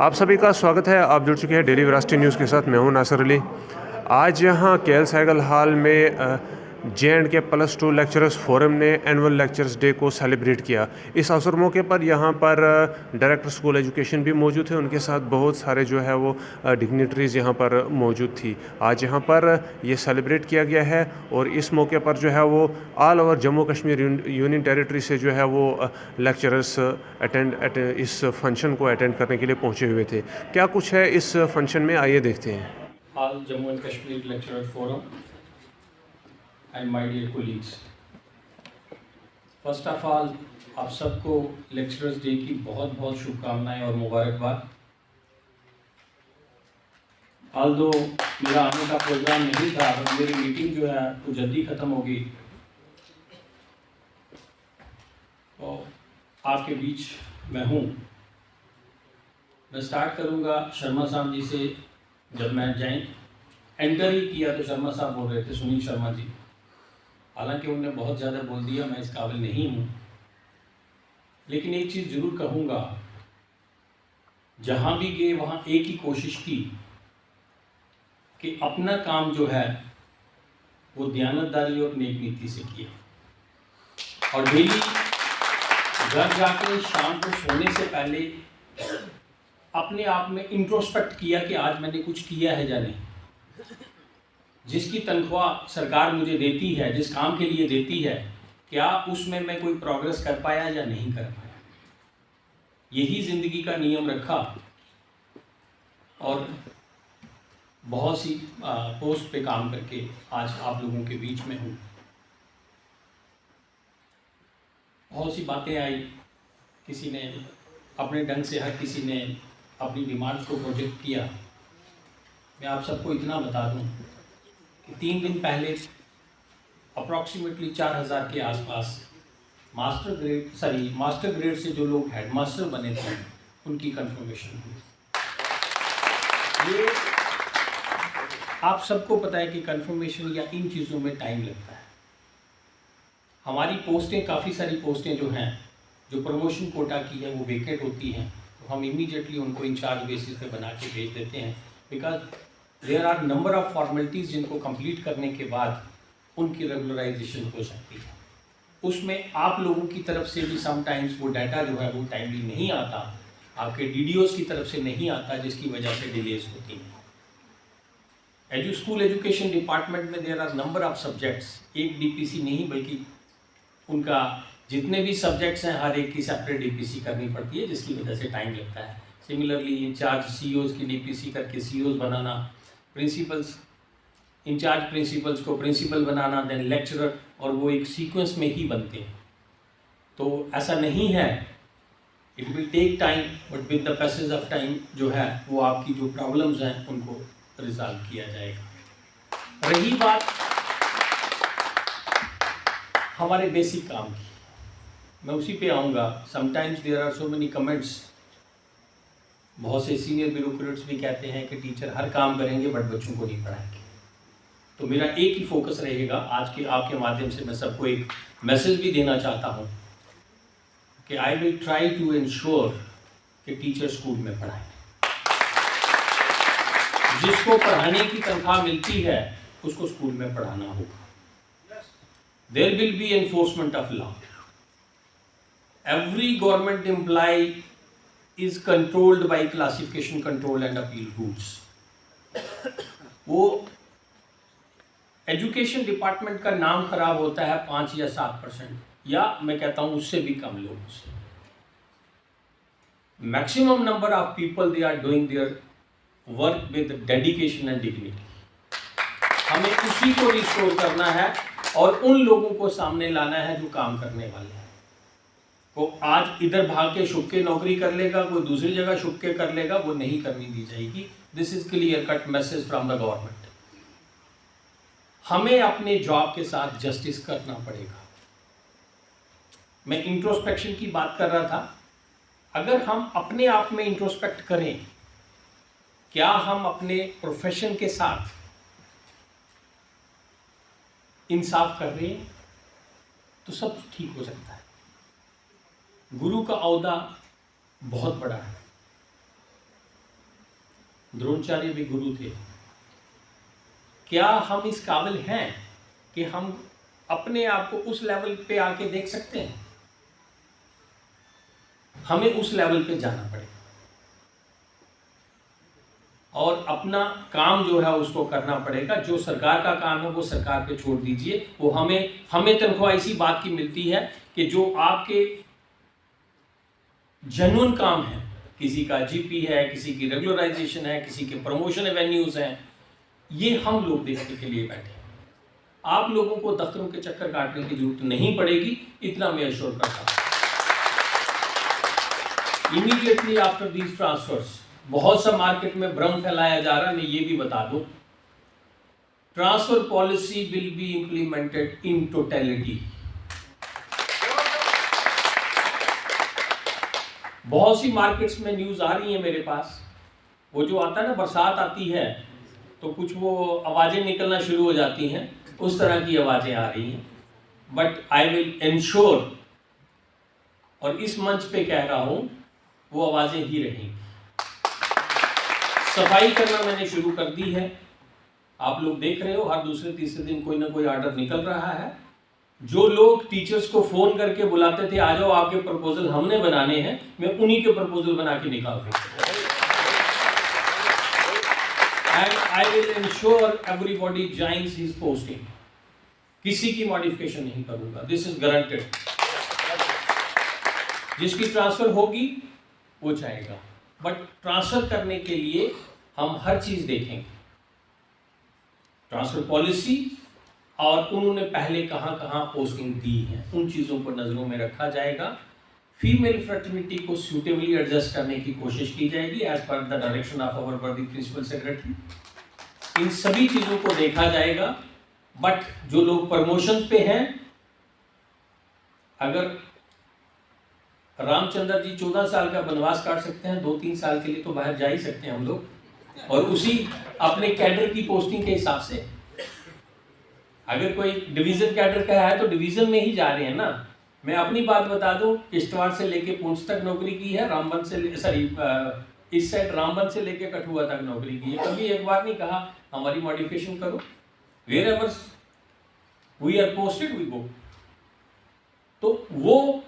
आप सभी का स्वागत है। आप जुड़ चुके हैं डेली राष्ट्रीय न्यूज़ के साथ। मैं हूं नासिर अली। आज यहां केएल सहगल हॉल में J&K +2 लेक्चरर्स फोरम ने एनुअल लेक्चर्स डे को सेलिब्रेट किया। इस अवसर मौके पर यहां पर डायरेक्टर स्कूल एजुकेशन भी मौजूद थे। उनके साथ बहुत सारे जो है वो डिग्निटरीज़ यहां पर मौजूद थी। आज यहां पर ये सेलिब्रेट किया गया है और इस मौके पर जो है वो all over Jammu Kashmir union territory से जो है वो लेक्चरर्स इस फंक्शन को अटेंड करने के लिए पहुंचे हुए थे। क्या कुछ है इस फंक्शन में, आइए देखते हैं। All Jammu and Kashmir Lecturer Forum and my dear colleagues. First of all, आप सबको लेक्चरर्स डे की बहुत बहुत शुभकामनाएं और मुबारकबाद। ऑल्दो मेरा आने का प्रोग्राम नहीं था, और मेरी मीटिंग जो है वो जल्दी ख़त्म हो गई, तो आपके बीच मैं हूँ। मैं स्टार्ट करूँगा शर्मा साहब जी से। जब मैं एंटर ही किया तो शर्मा साहब बोल रहे थे, सुनील शर्मा जी, हालांकि उन्होंने बहुत ज़्यादा बोल दिया, मैं इस काबिल नहीं हूँ, लेकिन एक चीज़ ज़रूर कहूँगा, जहाँ भी गए वहाँ एक ही कोशिश की कि अपना काम जो है वो दयानतदारी और नेक नीति से किया, और डेली घर जाके शाम को सोने से पहले अपने आप में इंट्रोस्पेक्ट किया कि आज मैंने कुछ किया है या नहीं। जिसकी तनख्वाह सरकार मुझे देती है, जिस काम के लिए देती है, क्या उसमें मैं कोई प्रोग्रेस कर पाया या नहीं कर पाया। यही ज़िंदगी का नियम रखा और बहुत सी पोस्ट पे काम करके आज आप लोगों के बीच में हूँ। बहुत सी बातें आई, किसी ने अपने ढंग से, हर किसी ने अपनी डिमांड्स को प्रोजेक्ट किया। मैं आप सबको इतना बता दूं कि 3 दिन पहले अप्रॉक्सीमेटली 4000 के आसपास मास्टर ग्रेड से जो लोग हेडमास्टर बने थे उनकी कंफर्मेशन हुई। ये आप सबको पता है कि कंफर्मेशन या इन चीज़ों में टाइम लगता है। हमारी पोस्टें, काफ़ी सारी पोस्टें जो हैं, जो प्रमोशन कोटा की है, वो वेकेट होती हैं, तो हम इमीडिएटली उनको इंचार्ज बेसिस पे बना के भेज देते हैं, because there are number of formalities जिनको कंप्लीट करने के बाद उनकी रेगुलराइजेशन हो सकती है। उसमें आप लोगों की तरफ से भी समटाइम्स वो डाटा जो है वो टाइमली नहीं आता, आपके DDOs की तरफ से नहीं आता, जिसकी वजह से डिलेज होती हैं। स्कूल एजुकेशन डिपार्टमेंट में there are number of subjects, एक DPC नहीं बल्कि उनका जितने भी सब्जेक्ट्स हैं हर एक की सेपरेट DPC करनी पड़ती है, जिसकी वजह से टाइम लगता है। सिमिलरली इंचार्ज CEOs की DPC करके CEOs बनाना, प्रिंसिपल्स, इंचार्ज प्रिंसिपल्स को प्रिंसिपल बनाना, देन लेक्चरर, और वो एक सीक्वेंस में ही बनते हैं। तो ऐसा नहीं है, it will take time, but with the passage of time जो है वो आपकी जो प्रॉब्लम्स हैं उनको रिजॉल्व किया जाएगा। रही बात हमारे बेसिक काम की, मैं उसी पे आऊँगा। Sometimes there are so many comments, बहुत से सीनियर ब्यूरोक्रेट्स भी कहते हैं कि टीचर हर काम करेंगे बट बच्चों को नहीं पढ़ाएंगे। तो मेरा एक ही फोकस रहेगा। आज के आपके माध्यम से मैं सबको एक मैसेज भी देना चाहता हूँ कि I will try to ensure कि टीचर स्कूल में पढ़ाएं। जिसको पढ़ाने की तनख्वाह मिलती है उसको स्कूल में पढ़ाना होगा। There will be enforcement of law. Every government employee is controlled by classification control and appeal rules. वो एजुकेशन डिपार्टमेंट का नाम खराब होता है 5 या 7%, या मैं कहता हूँ उससे भी कम लोगों से। Maximum number of people they are doing their work with dedication and dignity. हमें उसी को रिस्टोर करना है और उन लोगों को सामने लाना है जो काम करने वाले हैं। वो आज इधर भाग के छुप के नौकरी कर लेगा, कोई दूसरी जगह छुप के कर लेगा, वो नहीं करनी दी जाएगी। This is clear cut message from the government. हमें अपने जॉब के साथ जस्टिस करना पड़ेगा। मैं इंट्रोस्पेक्शन की बात कर रहा था। अगर हम अपने आप में इंट्रोस्पेक्ट करें, क्या हम अपने प्रोफेशन के साथ इंसाफ कर रहे हैं, तो सब ठीक हो सकता है। गुरु का औहदा बहुत बड़ा है। द्रोणाचार्य भी गुरु थे। क्या हम इस काबिल हैं कि हम अपने आप को उस लेवल पे आके देख सकते हैं? हमें उस लेवल पे जाना पड़ेगा और अपना काम जो है उसको करना पड़ेगा। जो सरकार का काम है वो सरकार पे छोड़ दीजिए। वो हमें तनख्वाह इसी बात की मिलती है कि जो आपके जेन्युइन काम है, किसी का जीपी है, किसी की रेगुलराइजेशन है, किसी के प्रमोशन एवेन्यूज हैं, ये हम लोग देखने के लिए बैठे हैं। आप लोगों को दफ्तरों के चक्कर काटने की जरूरत नहीं पड़ेगी, इतना मैं अश्योर करता हूं। इमीडिएटली आफ्टर दीज ट्रांसफर्स, बहुत सा मार्केट में भ्रम फैलाया जा रहा है, मैं ये भी बता दूं, transfer policy will be implemented in totality. बहुत सी मार्केट्स में न्यूज आ रही है मेरे पास, वो जो आता है ना, बरसात आती है तो कुछ वो आवाजें निकलना शुरू हो जाती हैं, उस तरह की आवाजें आ रही हैं। बट आई विल इंश्योर, और इस मंच पे कह रहा हूं, वो आवाजें ही रहेंगी। सफाई करना मैंने शुरू कर दी है, आप लोग देख रहे हो, हर दूसरे तीसरे दिन कोई ना कोई ऑर्डर निकल रहा है। जो लोग टीचर्स को फोन करके बुलाते थे, आ जाओ आपके प्रपोजल हमने बनाने हैं, मैं उन्हीं के प्रपोजल बना के निकाल दूं। And I will ensure everybody joins his posting. किसी की मॉडिफिकेशन नहीं करूंगा, दिस इज गारंटेड। जिसकी ट्रांसफर होगी वो चाहेगा, बट ट्रांसफर करने के लिए हम हर चीज देखेंगे, ट्रांसफर पॉलिसी और उन्होंने पहले कहां कहां पोस्टिंग दी है, उन चीजों को नजरों में रखा जाएगा। फीमेल फ्रेटर्निटी को सूटेबली एडजस्ट करने की कोशिश की जाएगी as per the direction of our worthy principal secretary. इन सभी चीजों को देखा जाएगा। बट जो लोग प्रमोशन पे हैं, अगर रामचंद्र जी 14 साल का वनवास काट सकते हैं, 2-3 साल के लिए तो बाहर जा ही सकते हैं हम लोग, और उसी अपने कैडर की पोस्टिंग के हिसाब से। अगर कोई डिवीजन कैडर का है तो डिवीजन में ही जा रहे हैं ना। मैं अपनी बात बता दूं, किश्तवाड़ से लेके पुंछ तक नौकरी की है, रामबन से इस साइड रामबन से लेके कठुआ तक नौकरी की है। कभी एक बार नहीं कहा हमारी मॉडिफिकेशन करो, wherever we are posted we go। तो वो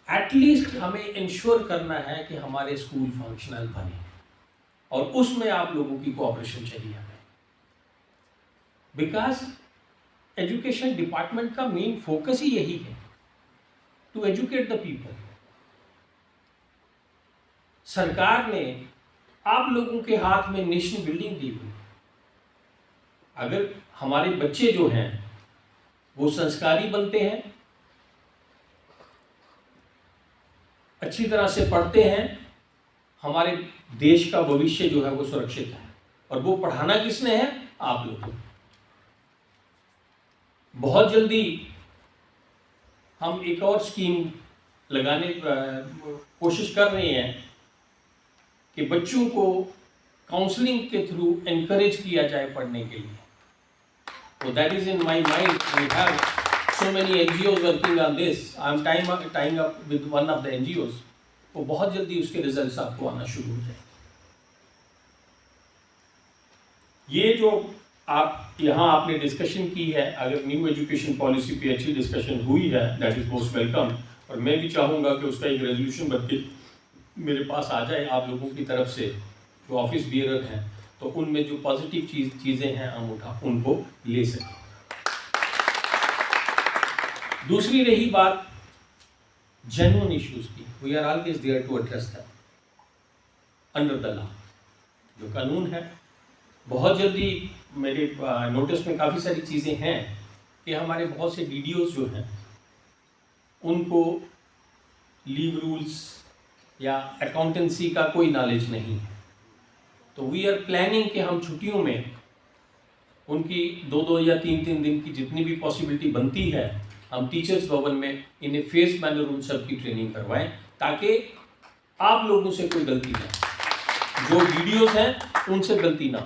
एटलीस्ट हमें इंश्योर करना है कि हमारे स्कूल फंक्शनल बने, और उसमें आप लोगों की कोऑपरेशन चाहिए हमें। बिकॉज एजुकेशन डिपार्टमेंट का मेन फोकस ही यही है, टू एजुकेट द पीपल। सरकार ने आप लोगों के हाथ में नेशन बिल्डिंग दी हुई। अगर हमारे बच्चे जो हैं वो संस्कारी बनते हैं, अच्छी तरह से पढ़ते हैं, हमारे देश का भविष्य जो है वो सुरक्षित है। और वो पढ़ाना किसने है? आप लोगों को। बहुत जल्दी हम एक और स्कीम लगाने कोशिश कर रहे हैं कि बच्चों को काउंसलिंग के थ्रू एनकरेज किया जाए पढ़ने के लिए। So that is in my mind. We have so many NGOs working on this. I am tying up with one of the NGOs. वो बहुत जल्दी उसके रिजल्ट्स आपको आना शुरू हो जाए। ये जो आप यहाँ आपने डिस्कशन की है, अगर न्यू एजुकेशन पॉलिसी पे अच्छी डिस्कशन हुई है, दैट इज मोस्ट वेलकम। और मैं भी चाहूँगा कि उसका एक रेजोल्यूशन बन के मेरे पास आ जाए आप लोगों की तरफ से, जो ऑफिस बियरर हैं, तो उनमें जो पॉजिटिव चीज़ें हैं हम उनको ले सकें। दूसरी रही बात जेन्युइन इश्यूज की, we are always there to address that under the law. जो कानून है, बहुत जल्दी मेरे नोटिस में काफ़ी सारी चीज़ें हैं कि हमारे बहुत से डीडीओज जो हैं उनको लीव रूल्स या अकाउंटेंसी का कोई नॉलेज नहीं है। तो वी आर प्लानिंग कि हम छुट्टियों में उनकी 2-2 या 3-3 दिन की जितनी भी पॉसिबिलिटी बनती है, हम टीचर्स भवन में इन्हें फेस मैनर उन सब की ट्रेनिंग करवाएं, ताकि आप लोगों से कोई गलती ना, जो वीडियोस हैं उनसे गलती ना।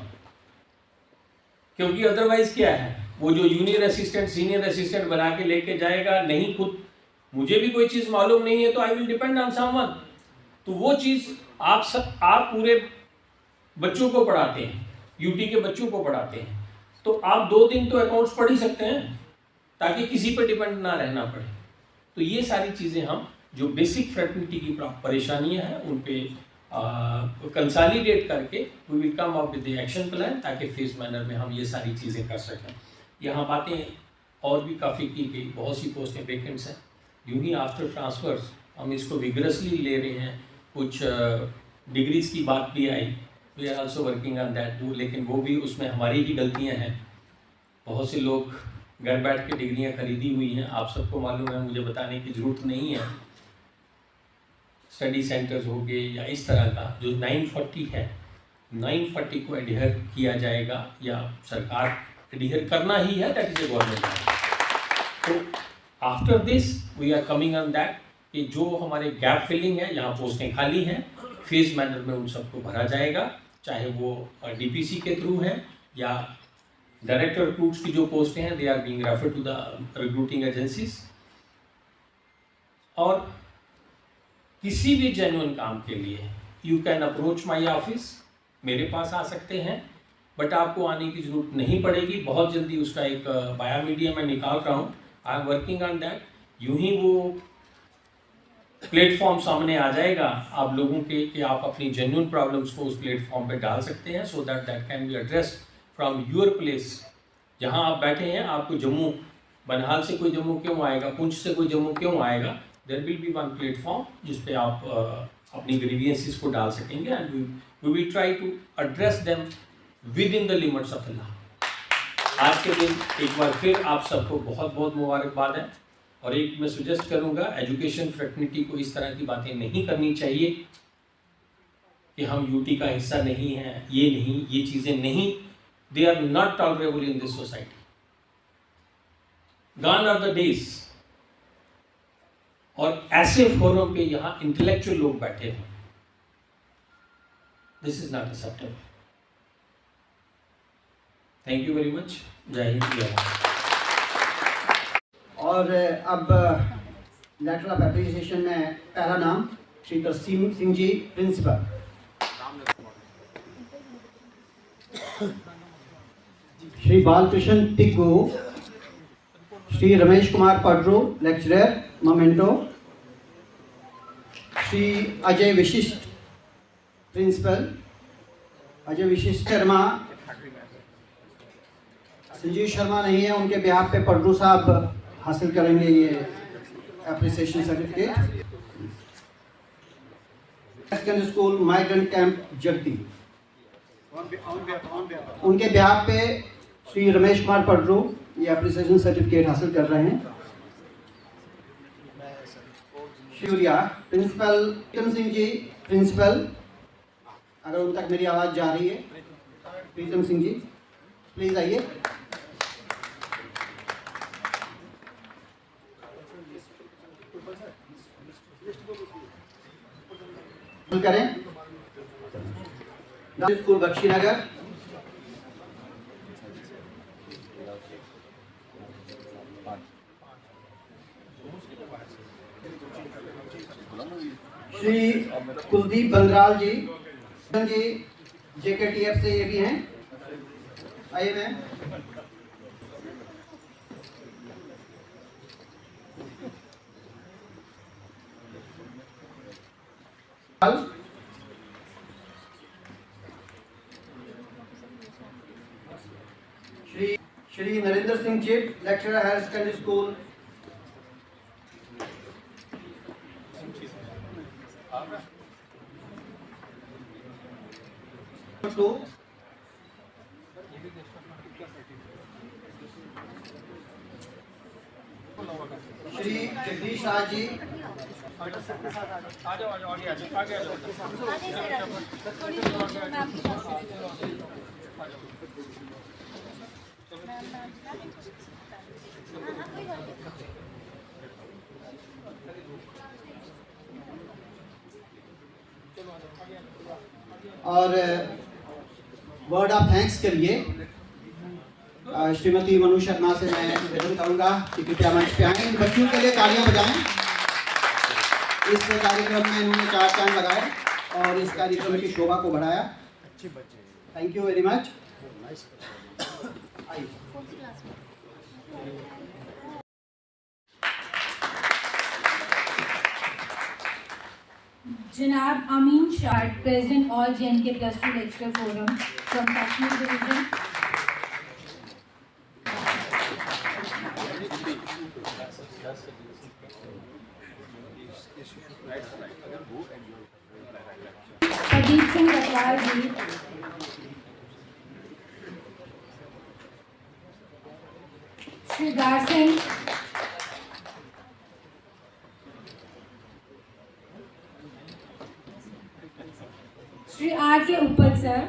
क्योंकि अदरवाइज क्या है, वो जो जूनियर असिस्टेंट सीनियर असिस्टेंट बना के लेके जाएगा, नहीं खुद मुझे भी कोई चीज़ मालूम नहीं है तो I will depend on someone. तो वो चीज़ आप पूरे बच्चों को पढ़ाते हैं, यूटी के बच्चों को पढ़ाते हैं, तो आप 2 दिन तो अकाउंट्स पढ़ ही सकते हैं ताकि किसी पे डिपेंड ना रहना पड़े। तो ये सारी चीज़ें हम जो बेसिक फ्रेटर्निटी की परेशानियां हैं उन पे कंसोलिडेट करके we will come up with the action plan ताकि फेज मैनर में हम ये सारी चीज़ें कर सकें। यहाँ बातें और भी काफ़ी की गई, बहुत सी पोस्टें वैकेंट्स हैं। यूँ ही आफ्टर ट्रांसफर्स हम इसको विग्रसली ले रहे हैं। कुछ डिग्रीज़ की बात भी आई, we are also working on that too, लेकिन वो भी उसमें हमारी ही गलतियाँ हैं। बहुत से लोग घर बैठ के डिग्रियाँ खरीदी हुई हैं, आप सबको मालूम है, मुझे बताने की ज़रूरत नहीं है। स्टडी सेंटर्स हो गए या इस तरह का जो 940 है, 940 को एडहेयर किया जाएगा या सरकार एडहेयर करना ही है, दैट इज ए गवर्नमेंट। तो after this we are coming on that कि जो हमारे गैप फिलिंग है, यहाँ पोस्टें खाली हैं, फेज मैनर में उन सबको भरा जाएगा, चाहे वो डीपीसी के थ्रू है या डायरेक्ट रिक्रूट्स की जो पोस्टें हैं, they are being referred to the recruiting agencies. और किसी भी जेन्युइन काम के लिए you can approach my office, मेरे पास आ सकते हैं, बट आपको आने की ज़रूरत नहीं पड़ेगी। बहुत जल्दी उसका एक बायो मीडिया में निकाल रहा हूँ, I am working on that. यूँ ही वो प्लेटफॉर्म सामने आ जाएगा आप लोगों के कि आप अपनी जेन्युइन प्रॉब्लम्स को उस प्लेटफॉर्म पे डाल सकते हैं, so that can be addressed from your place. जहाँ आप बैठे हैं, आपको जम्मू बनहाल से कोई जम्मू क्यों आएगा, पुंछ से कोई जम्मू क्यों आएगा, there will be one platform जिस पे आप अपनी ग्रीवियंसेस को डाल सकेंगे and we will try to address them within the limits of the law. आज के दिन एक बार फिर आप सबको बहुत बहुत मुबारकबाद है। और एक मैं सुजेस्ट करूंगा, एजुकेशन फ्रेटर्निटी को इस तरह की बातें नहीं करनी चाहिए कि हम यूटी का हिस्सा नहीं हैं, ये नहीं, ये चीज़ें नहीं, they are not tolerable in this society. Gone are the days. और ऐसे फोरम पे यहाँ इंटेलेक्चुअल लोग बैठे हैं, this is not acceptable. Thank you very much. जय हिंद, जय भारत। और अब लेटर ऑफ एप्रिसिएशन में पहला नाम Shri Tarsem Singh ji, principal. Shri Balkrishna Tiggu, Shri Ramesh Kumar Padru, lecturer memento, Shri Ajay Vishisht, principal. Ajay विशिष्ट शर्मा, संजीव शर्मा नहीं है, उनके बिहाफ पे पड्रू साहब हासिल करेंगे ये appreciation certificate. Secondary school migrant camp जगती, उनके बिहाफ पे श्री रमेश कुमार पड्रू ये एप्रिसिएशन सर्टिफिकेट हासिल कर रहे हैं। शिवरिया प्रिंसिपल प्रीतम सिंह जी, प्रिंसिपल, अगर उन तक मेरी आवाज़ जा रही है, प्रीतम सिंह जी प्लीज़ आइए। करें स्कूल बख्शीनगर, श्री कुलदीप बंदराल जी, JKTF से ये भी हैं, आइए ma'am. Shri Narendra Singh Chib, lecturer higher secondary school. Shri Jagdish Raj ji, और वर्ड ऑफ थैंक्स के लिए श्रीमती मनु शर्मा से मैं निवेदन करूंगा कि कृपया मंच पे आएं। इन बच्चों के लिए तालियां बजाएं। इस कार्यक्रम में इन्होंने 4 चांद लगाए और इस कार्यक्रम की शोभा को बढ़ाया। Thank you very much. आइए। Janab Amin Shah, President All JNK Plus 2 Lecturer Forum from Kashmir Division. Pradeep Singh Ratwal ji. Sridhar Singh. Shri R K ऊपर सर।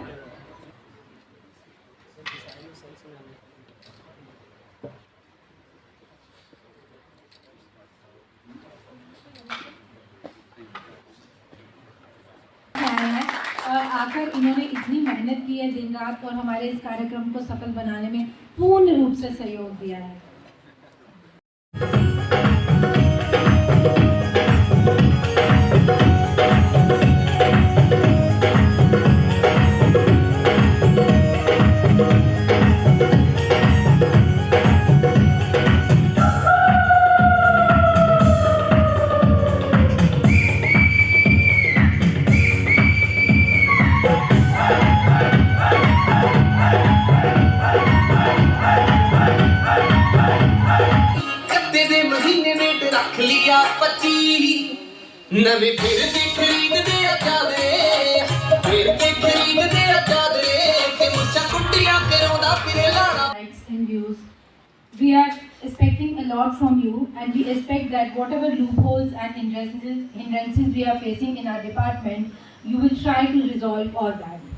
और आकर इन्होंने इतनी मेहनत की है दिन रात और हमारे इस कार्यक्रम को सफल बनाने में पूर्ण रूप से सहयोग दिया है। रख लिया 25 नवे फिर दे खरीददे आ चादरे फिर दे खरीददे आ चादरे ते मुच्छां कुट्टियां करौंदा फिरे लाना। Likes and views. We are expecting a lot from you, and we expect that whatever loopholes and hindrances we are facing in our department, you will try to resolve all that.